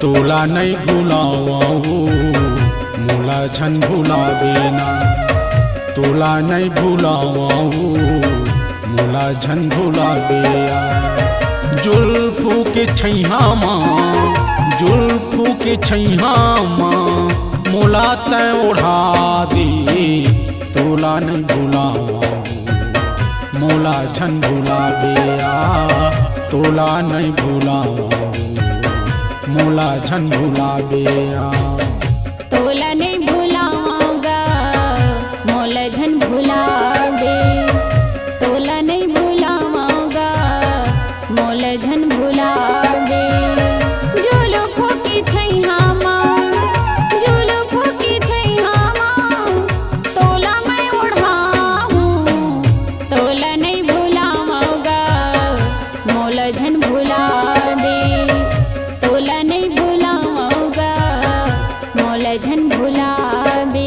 तोला नहीं भुलावाऊ मोला झन भुलावे ना। तोला नहीं भुलावाऊ मोला झन भुलावे आ। जुल्फू के छैहा माँ जुल्फू के छैहा माँ मोला तय ओढ़ा दे। तोला नहीं भुलावाऊ मोला झन भुलावे आ। तोला नहीं भुलावाऊ मोला झन भुलावे आ। तोला नहीं भुलाऊंगा मोला झन भुलावे। तोला नहीं भुलाऊंगा मोला झन भुलावे। जुल्फों की छैहा माँ जुल्फों की छैहा माँ तोला मैं ओढ़ाऊं। तोला नहीं भुलाऊंगा मोला झन भुलावे। तोला नहीं भुलाऊंगा मोला झन भुलावे।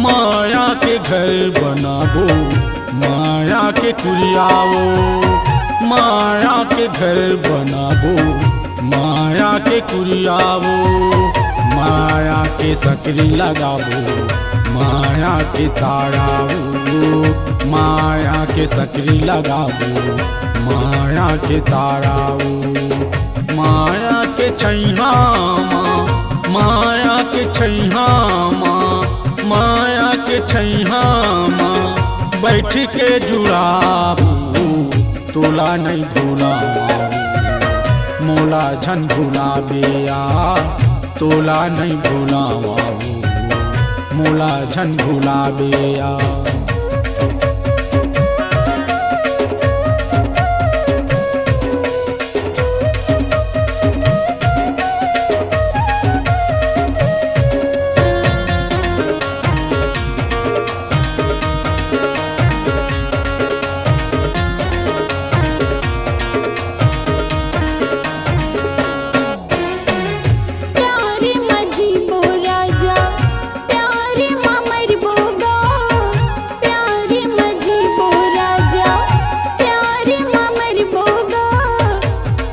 माया के घर बनाबो माया के कुरियाओ। माया के घर बनाबो माया के कुरियाओ। माया के सकरी लगाबो माया के ताराओ। माया के सकरी लगाबो माया के ताराओ। माया के छैहा माँ माया के छैहा माँ माया के छैहा माँ बैठ के जुड़ाबू। तोला नहीं भुलावाऊ मोला झन भुलावे आ। तोला नहीं भुलावाऊ मोला झन भुलावे आ।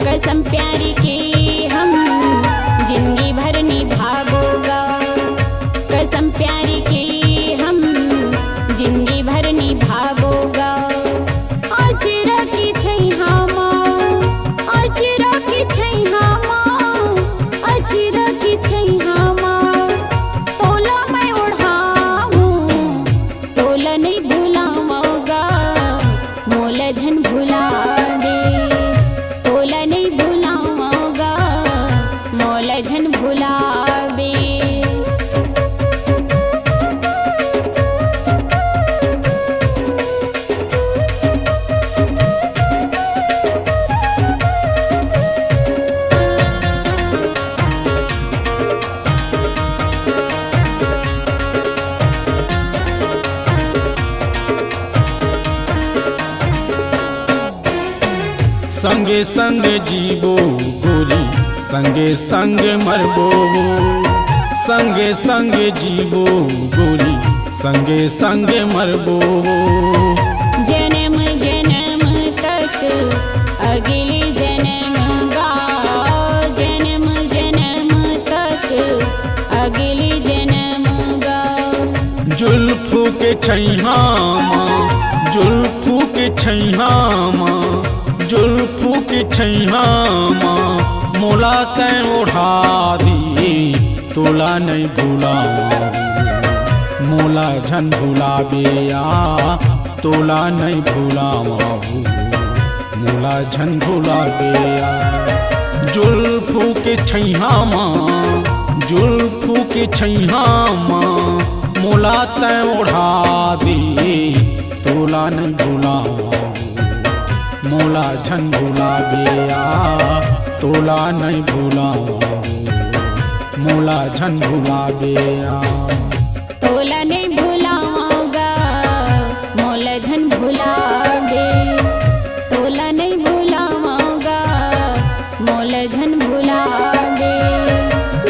कसम प्यारी की हम जिंदगी भर निभाबोगा। कसम प्यारी की हम जिंदगी भर निभाबोगा। आचिरा की छैहा माँ आचिरा की छैहा माँ आचिरा की छैहा माँ तोला मैं ओढ़ाऊं। तोला नहीं भुलाऊंगा मोला झन भुलावे। तोला नहीं भुलाऊंगा मोला झन भुलावे। संगे संगे जीबो गोरी संगे संगे मरबो। संगे संगे जीबो गोरी संगे संगे मरबो। जन्म जन्म तक अगले जन्म गा। जन्म जन्म तक अगले जन्म गा। जुल्फू के छैहा माँ जुल्फू के छैहा माँ जुल्फू के छैहा माँ मोला तय ओढ़ा दी। तोला नहीं भुलावाऊ मोला झन भुलावे आ। तोला नहीं भुलावाऊ मोला झन भुलावे आ। जुल्फू के छैहा माँ जुल्फू के छैहा माँ मोला तय ओढ़ा दे। तोला नहीं भुलावाऊ मोला झन भुलावे आ। तोला नहीं भुलावाऊ मोला झन भुलावे आ। तोला नहीं भुलाऊंगा मोल झन भुलावे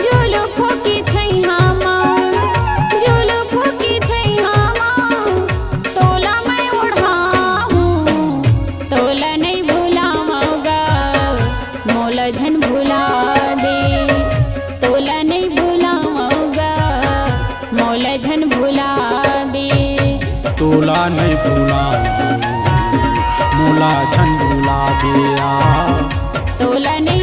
जुल्फों की छैया माँ जुल्फों की छैया माँ तोला मैं उड़ाऊं तोला नहीं भुलाऊंगा मोल झन भुलावे तोला नहीं भुलाऊंगा मोल झन भुलावे तोला नहीं भूला मोला झन भुला गया तोला नहीं